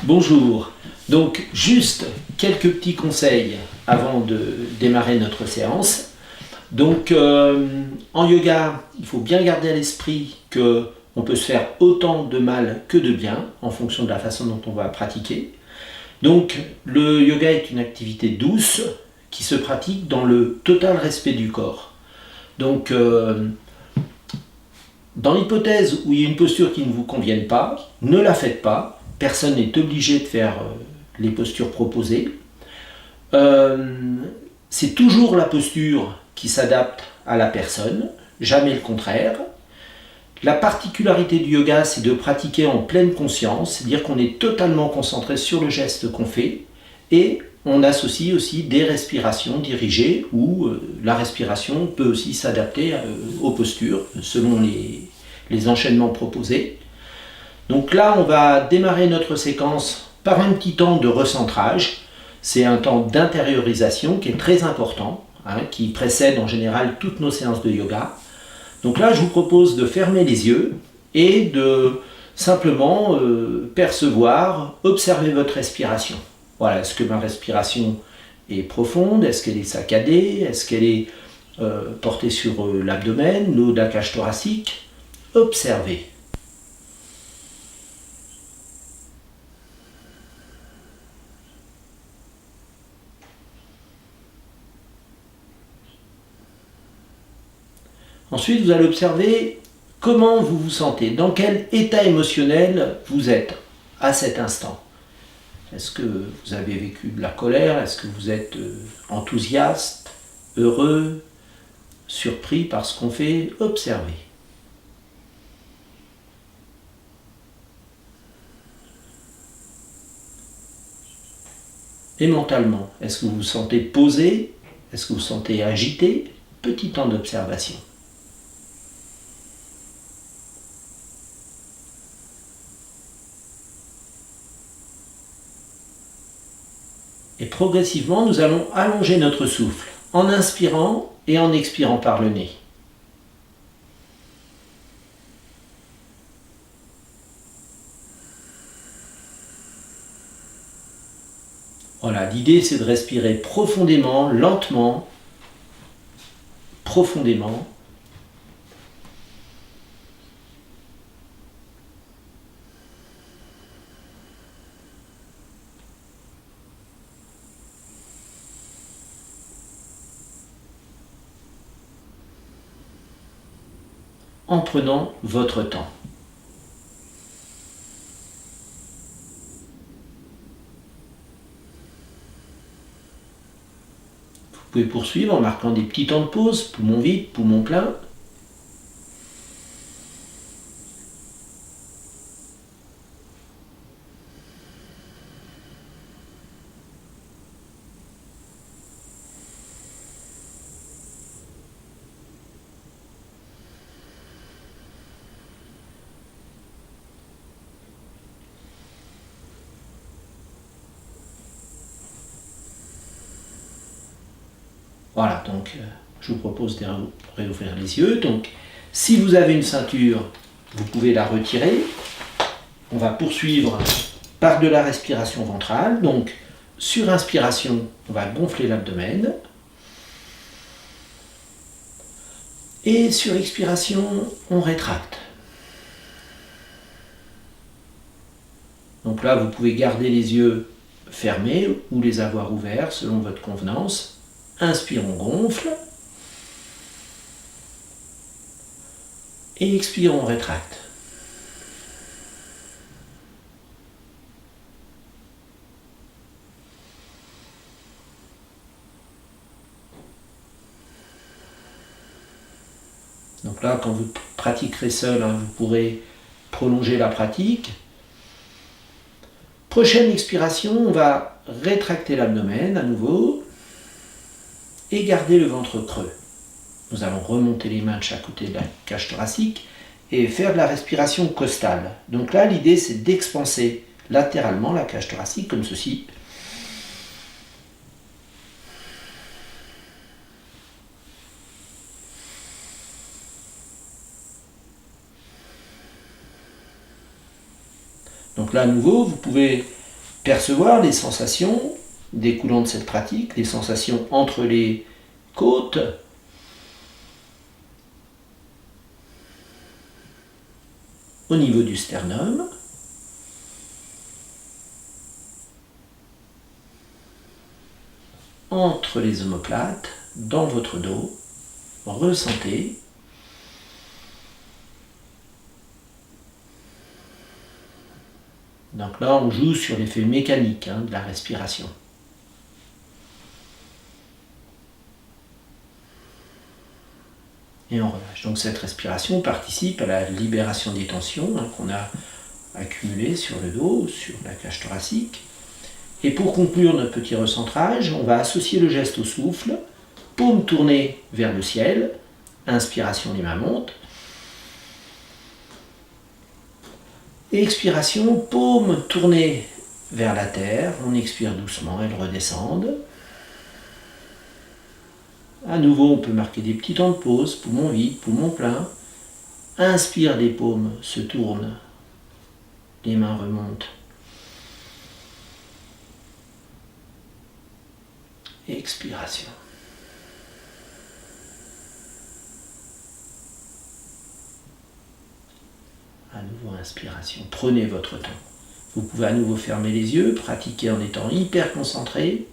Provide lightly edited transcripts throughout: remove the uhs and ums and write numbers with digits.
Bonjour. Donc, juste quelques petits conseils avant de démarrer notre séance. Donc, en yoga, il faut bien garder à l'esprit que on peut se faire autant de mal que de bien en fonction de la façon dont on va pratiquer. Donc, le yoga est une activité douce qui se pratique dans le total respect du corps. Donc, dans l'hypothèse où il y a une posture qui ne vous convienne pas, ne la faites pas. Personne n'est obligé de faire les postures proposées. C'est toujours la posture qui s'adapte à la personne, jamais le contraire. La particularité du yoga, c'est de pratiquer en pleine conscience, c'est-à-dire qu'on est totalement concentré sur le geste qu'on fait et on associe aussi des respirations dirigées où la respiration peut aussi s'adapter aux postures selon les enchaînements proposés. Donc là, on va démarrer notre séquence par un petit temps de recentrage. C'est un temps d'intériorisation qui est très important, qui précède en général toutes nos séances de yoga. Donc là, je vous propose de fermer les yeux et de simplement percevoir, observer votre respiration. Voilà, est-ce que ma respiration est profonde? Est-ce qu'elle est saccadée? Est-ce qu'elle est portée sur l'abdomen, le haut de la cage thoracique? Observez. Ensuite, vous allez observer comment vous vous sentez, dans quel état émotionnel vous êtes à cet instant. Est-ce que vous avez vécu de la colère? Est-ce que vous êtes enthousiaste, heureux, surpris par ce qu'on fait? Observez. Et mentalement, est-ce que vous vous sentez posé? Est-ce que vous vous sentez agité? Petit temps d'observation. Et progressivement, nous allons allonger notre souffle en inspirant et en expirant par le nez. Voilà, l'idée c'est de respirer profondément, lentement, profondément. En prenant votre temps. Vous pouvez poursuivre en marquant des petits temps de pause, poumon vide, poumon plein. Voilà, donc je vous propose de réouvrir les yeux. Donc, si vous avez une ceinture, vous pouvez la retirer. On va poursuivre par de la respiration ventrale. Donc, sur inspiration, on va gonfler l'abdomen. Et sur expiration, on rétracte. Donc là, vous pouvez garder les yeux fermés ou les avoir ouverts selon votre convenance. Inspire, on gonfle. Et expire, on rétracte. Donc là, quand vous pratiquerez seul, vous pourrez prolonger la pratique. Prochaine expiration, on va rétracter l'abdomen à nouveau et garder le ventre creux. Nous allons remonter les mains de chaque côté de la cage thoracique et faire de la respiration costale. Donc là, l'idée, c'est d'expanser latéralement la cage thoracique comme ceci. Donc là, à nouveau, vous pouvez percevoir les sensations découlant de cette pratique, les sensations entre les côtes, au niveau du sternum, entre les omoplates, dans votre dos, ressentez. Donc là, on joue sur l'effet mécanique de la respiration. Et on relâche. Donc cette respiration participe à la libération des tensions qu'on a accumulées sur le dos, sur la cage thoracique. Et pour conclure notre petit recentrage, on va associer le geste au souffle, paume tournée vers le ciel, inspiration, les mains montent. Expiration, paume tournée vers la terre, on expire doucement, elles redescendent. À nouveau, on peut marquer des petits temps de pause, poumon vide, poumon plein. Inspire, les paumes se tournent, les mains remontent. Expiration. À nouveau, inspiration. Prenez votre temps. Vous pouvez à nouveau fermer les yeux, pratiquer en étant hyper concentré.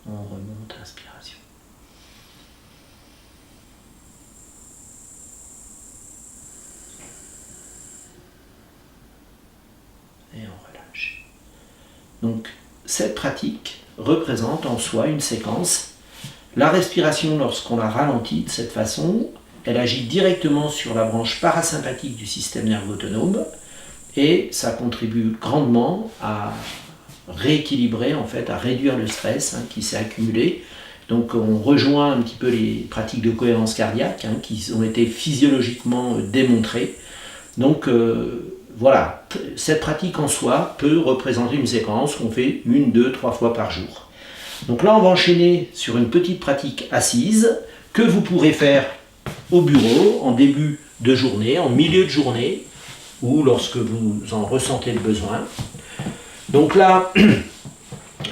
On remonte, inspiration. Et on relâche. Donc, cette pratique représente en soi une séquence. La respiration, lorsqu'on la ralentit de cette façon, elle agit directement sur la branche parasympathique du système nerveux autonome et ça contribue grandement à rééquilibrer, en fait, à réduire le stress qui s'est accumulé. Donc on rejoint un petit peu les pratiques de cohérence cardiaque qui ont été physiologiquement démontrées. Donc voilà, cette pratique en soi peut représenter une séquence qu'on fait 1, 2, 3 fois par jour. Donc là on va enchaîner sur une petite pratique assise que vous pourrez faire au bureau, en début de journée, en milieu de journée, ou lorsque vous en ressentez le besoin. Donc là,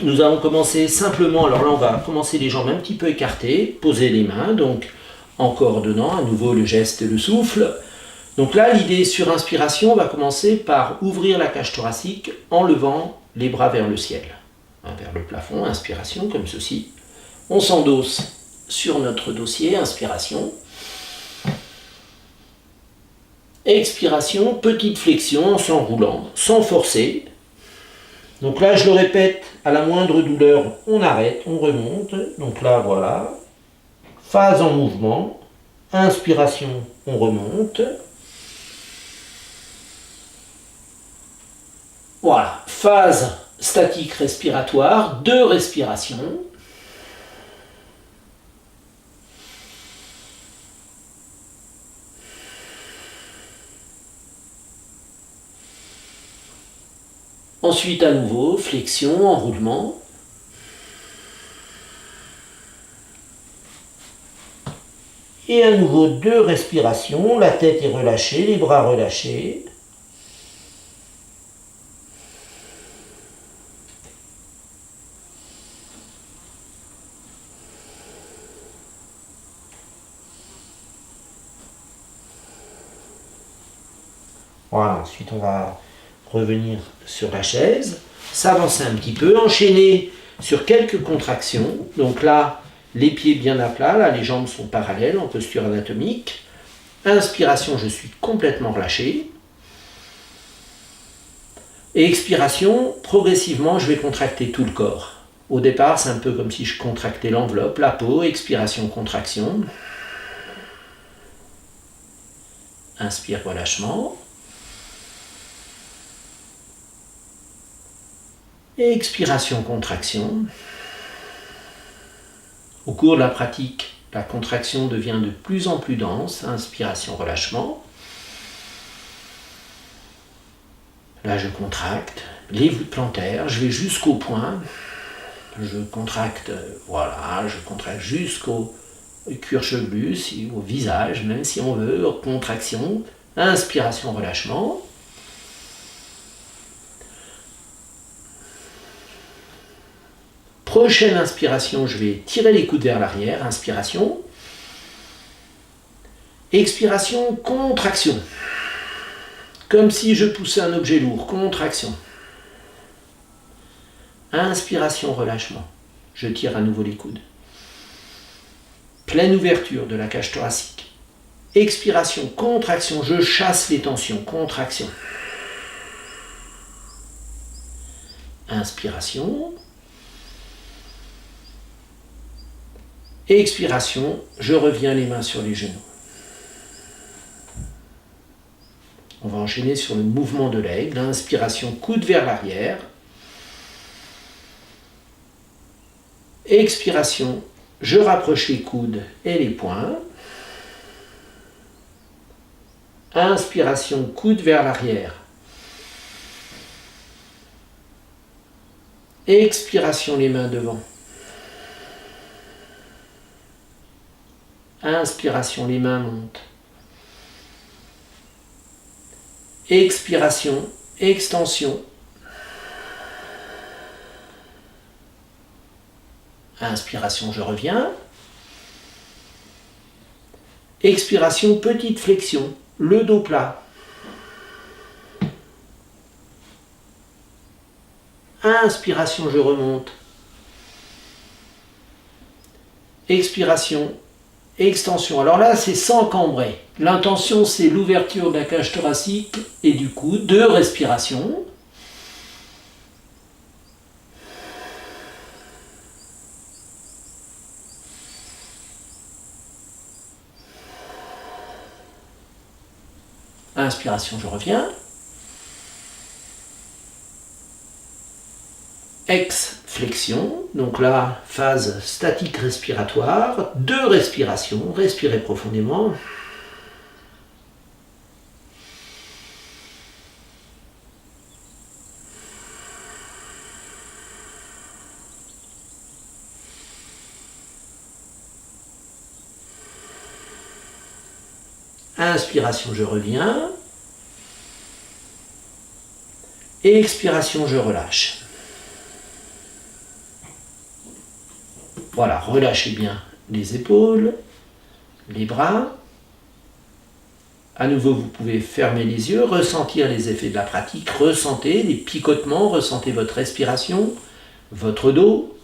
nous allons commencer simplement, alors là on va commencer les jambes un petit peu écartées, poser les mains, donc en coordonnant à nouveau le geste et le souffle. Donc là, l'idée sur inspiration, on va commencer par ouvrir la cage thoracique en levant les bras vers le ciel, vers le plafond, inspiration comme ceci. On s'endosse sur notre dossier, inspiration. Expiration, petite flexion en s'enroulant, sans forcer. Donc là, je le répète, à la moindre douleur, on arrête, on remonte. Donc là, voilà. Phase en mouvement. Inspiration, on remonte. Voilà. Phase statique respiratoire, 2 respirations. Ensuite, à nouveau, flexion, enroulement. Et à nouveau, 2 respirations. La tête est relâchée, les bras relâchés. Voilà, ensuite on va revenir sur la chaise, s'avancer un petit peu, enchaîner sur quelques contractions. Donc là, les pieds bien à plat, là les jambes sont parallèles en posture anatomique. Inspiration, je suis complètement relâché. Et expiration, progressivement, je vais contracter tout le corps. Au départ, c'est un peu comme si je contractais l'enveloppe, la peau, expiration, contraction. Inspire, relâchement. Expiration, contraction. Au cours de la pratique, la contraction devient de plus en plus dense. Inspiration, relâchement. Là, je contracte les voûtes plantaires. Je vais jusqu'au poing. Je contracte, voilà, je contracte jusqu'au cuir chevelu, au visage, même si on veut, contraction, inspiration, relâchement. Prochaine inspiration, je vais tirer les coudes vers l'arrière, inspiration. Expiration, contraction. Comme si je poussais un objet lourd, contraction. Inspiration, relâchement. Je tire à nouveau les coudes. Pleine ouverture de la cage thoracique. Expiration, contraction, je chasse les tensions, contraction. Inspiration. Expiration, je reviens les mains sur les genoux. On va enchaîner sur le mouvement de l'aigle. Inspiration, coude vers l'arrière. Expiration, je rapproche les coudes et les poings. Inspiration, coude vers l'arrière. Expiration, les mains devant. Inspiration, les mains montent. Expiration, extension. Inspiration, je reviens. Expiration, petite flexion, le dos plat. Inspiration, je remonte. Expiration, extension. Alors là, c'est sans cambrer. L'intention, c'est l'ouverture de la cage thoracique et du cou. 2 respirations. Inspiration, je reviens. Ex-flexion, donc là, phase statique respiratoire, 2 respirations, respirez profondément. Inspiration, je reviens. Expiration, je relâche. Voilà, relâchez bien les épaules, les bras. À nouveau, vous pouvez fermer les yeux, ressentir les effets de la pratique, ressentez les picotements, ressentez votre respiration, votre dos.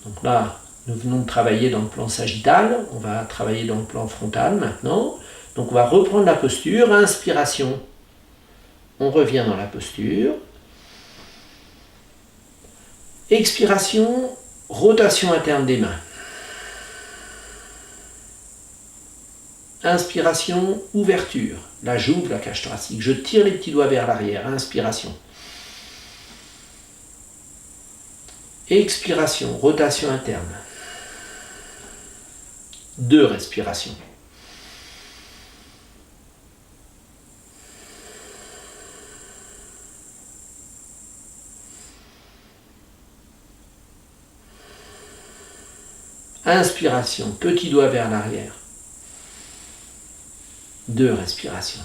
Donc là, nous venons de travailler dans le plan sagittal, on va travailler dans le plan frontal maintenant. Donc on va reprendre la posture, inspiration, on revient dans la posture. Expiration, rotation interne des mains. Inspiration, ouverture. Là j'ouvre la cage thoracique, je tire les petits doigts vers l'arrière, inspiration. Expiration, rotation interne. 2 respirations. Inspiration, petit doigt vers l'arrière. 2 respirations.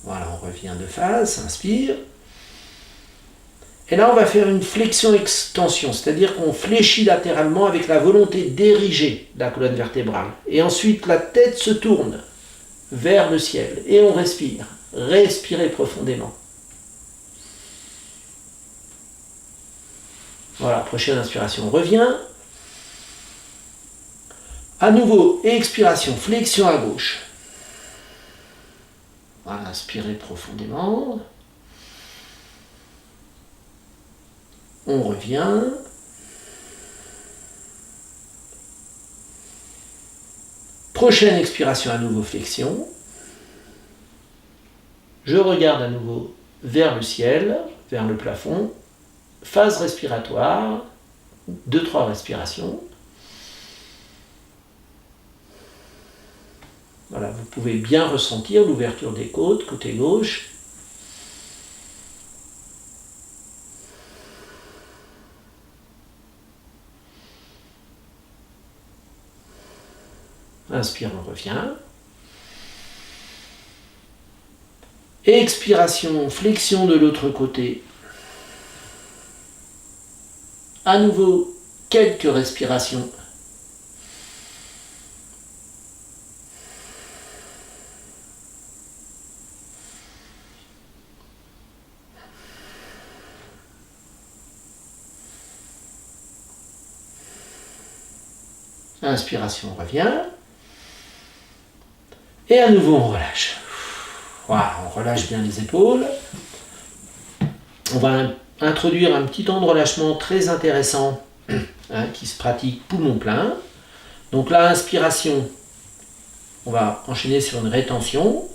Voilà, on revient de face, inspire. Et là, on va faire une flexion-extension, c'est-à-dire qu'on fléchit latéralement avec la volonté d'ériger la colonne vertébrale. Et ensuite, la tête se tourne vers le ciel et on respire. Respirez profondément. Voilà, prochaine inspiration, on revient. À nouveau, expiration, flexion à gauche. Voilà, inspirez profondément. On revient. Prochaine expiration, à nouveau flexion. Je regarde à nouveau vers le ciel, vers le plafond. Phase respiratoire, 2-3 respirations. Voilà, vous pouvez bien ressentir l'ouverture des côtes, côté gauche. Inspire, on revient. Expiration, flexion de l'autre côté. À nouveau, quelques respirations. Inspiration, on revient. Et à nouveau, on relâche. Voilà, on relâche bien les épaules. On va introduire un petit temps de relâchement très intéressant qui se pratique poumon plein. Donc là, inspiration, on va enchaîner sur une rétention.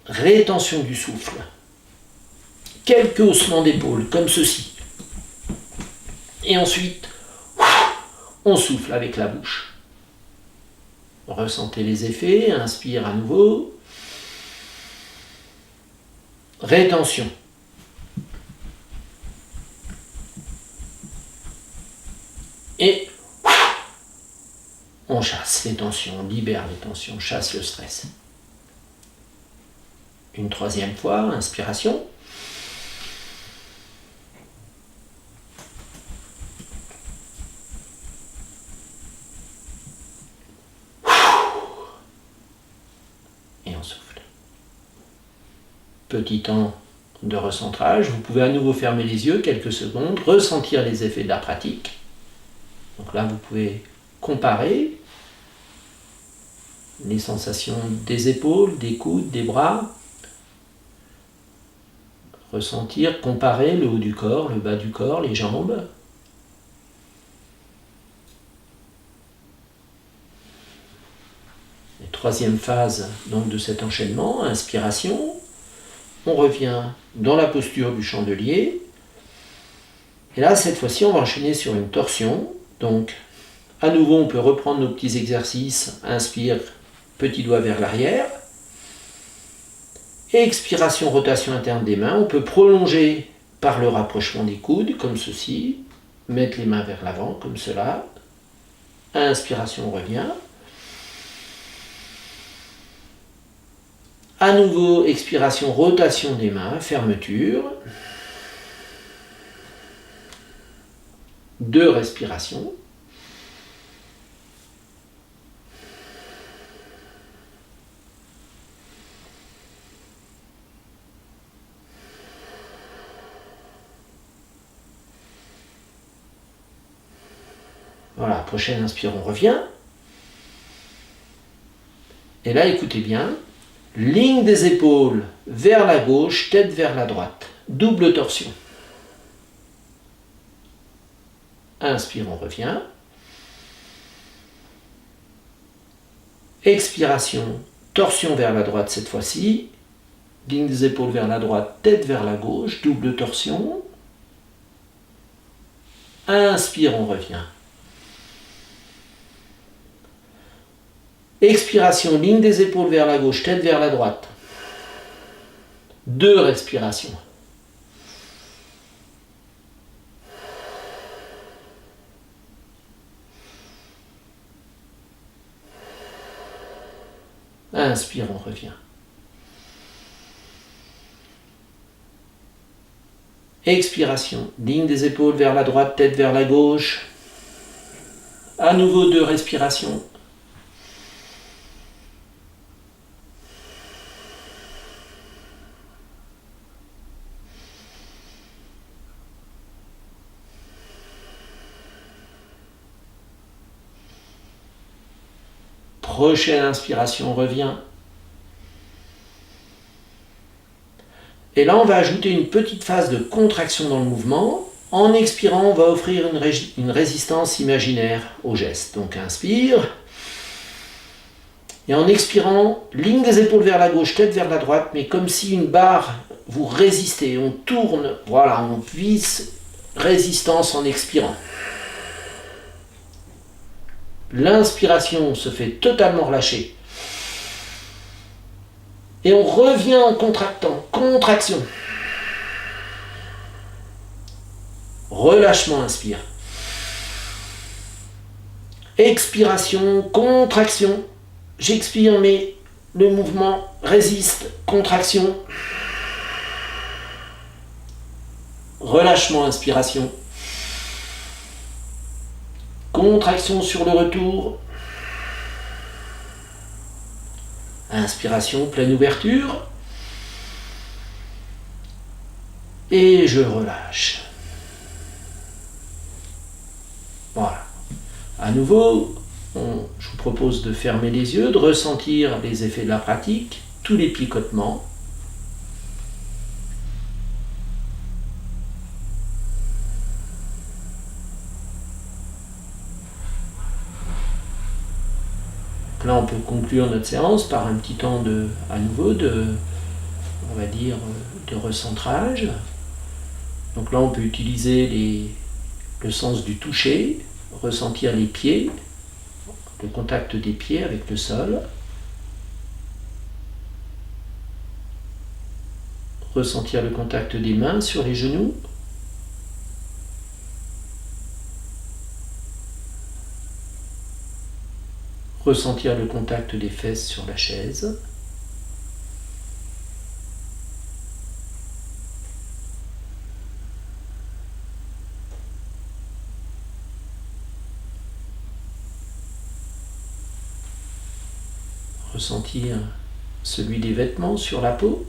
Rétention du souffle. Quelques haussements d'épaule, comme ceci. Et ensuite, on souffle avec la bouche. Ressentez les effets, inspire à nouveau. Rétention. Et on chasse les tensions, on libère les tensions, on chasse le stress. Une troisième fois, inspiration. Et on souffle. Petit temps de recentrage. Vous pouvez à nouveau fermer les yeux quelques secondes, ressentir les effets de la pratique. Donc là, vous pouvez comparer les sensations des épaules, des coudes, des bras. Ressentir, comparer le haut du corps, le bas du corps, les jambes. Et troisième phase donc, de cet enchaînement, inspiration. On revient dans la posture du chandelier. Et là, cette fois-ci, on va enchaîner sur une torsion. Donc, à nouveau, on peut reprendre nos petits exercices. Inspire, petit doigt vers l'arrière. Expiration, rotation interne des mains. On peut prolonger par le rapprochement des coudes, comme ceci. Mettre les mains vers l'avant, comme cela. Inspiration, on revient. À nouveau, expiration, rotation des mains, fermeture. 2 respirations. Voilà, prochaine inspire, on revient. Et là, écoutez bien. Ligne des épaules vers la gauche, tête vers la droite. Double torsion. Inspire, on revient. Expiration, torsion vers la droite cette fois-ci. Ligne des épaules vers la droite, tête vers la gauche, double torsion. Inspire, on revient. Expiration, ligne des épaules vers la gauche, tête vers la droite. 2 respirations. Inspire, on revient. Expiration, ligne des épaules vers la droite, tête vers la gauche. À nouveau 2 respirations. Prochaine inspiration, on revient. Et là, on va ajouter une petite phase de contraction dans le mouvement. En expirant, on va offrir une résistance imaginaire au geste. Donc, inspire. Et en expirant, ligne des épaules vers la gauche, tête vers la droite, mais comme si une barre, vous résistez, on tourne, voilà, on vise résistance en expirant. L'inspiration se fait totalement relâcher. Et on revient en contractant, contraction. Relâchement, inspire. Expiration, contraction. J'expire, mais le mouvement résiste, contraction. Relâchement, inspiration. Contraction sur le retour. Inspiration, pleine ouverture. Et je relâche. Voilà. À nouveau, je vous propose de fermer les yeux, de ressentir les effets de la pratique, tous les picotements. Là, on peut conclure notre séance par un petit temps à nouveau on va dire, de recentrage. Donc là, on peut utiliser le sens du toucher, ressentir les pieds, le contact des pieds avec le sol. Ressentir le contact des mains sur les genoux. Ressentir le contact des fesses sur la chaise. Ressentir celui des vêtements sur la peau.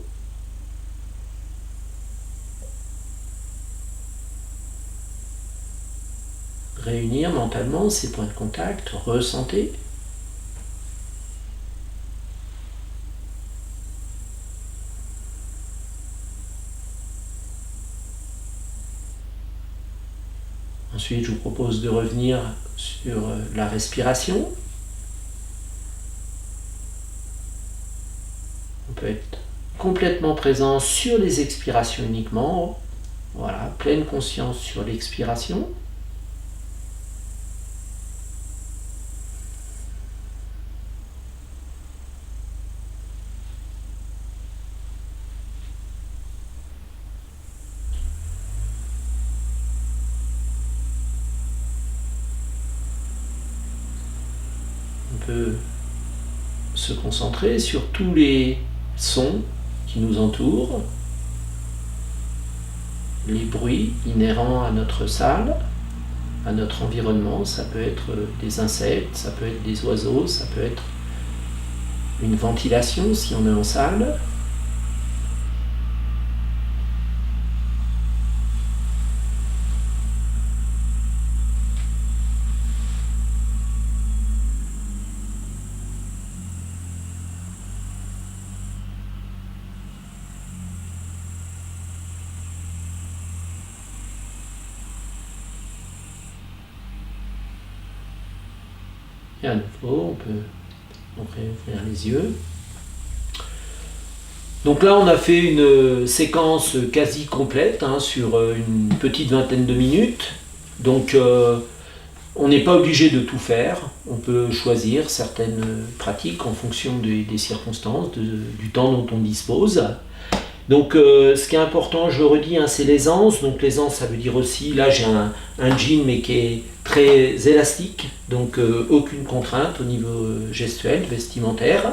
Réunir mentalement ces points de contact, ressentez. Ensuite, je vous propose de revenir sur la respiration. On peut être complètement présent sur les expirations uniquement. Voilà, pleine conscience sur l'expiration. On peut se concentrer sur tous les sons qui nous entourent, les bruits inhérents à notre salle, à notre environnement. Ça peut être des insectes, ça peut être des oiseaux, ça peut être une ventilation si on est en salle. Et à nouveau, on peut réouvrir les yeux. Donc là, on a fait une séquence quasi complète sur une petite vingtaine de minutes. Donc, on n'est pas obligé de tout faire. On peut choisir certaines pratiques en fonction des circonstances, du temps dont on dispose. Donc, ce qui est important, je le redis, c'est l'aisance. Donc, l'aisance, ça veut dire aussi, là, j'ai un jean, mais qui est très élastique. Donc, aucune contrainte au niveau gestuel, vestimentaire.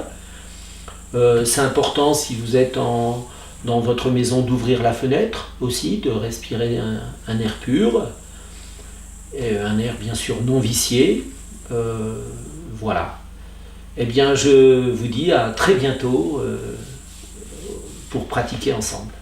C'est important, si vous êtes dans votre maison, d'ouvrir la fenêtre aussi, de respirer un air pur. Et un air, bien sûr, non vicié. Voilà. Eh bien, je vous dis à très bientôt pour pratiquer ensemble.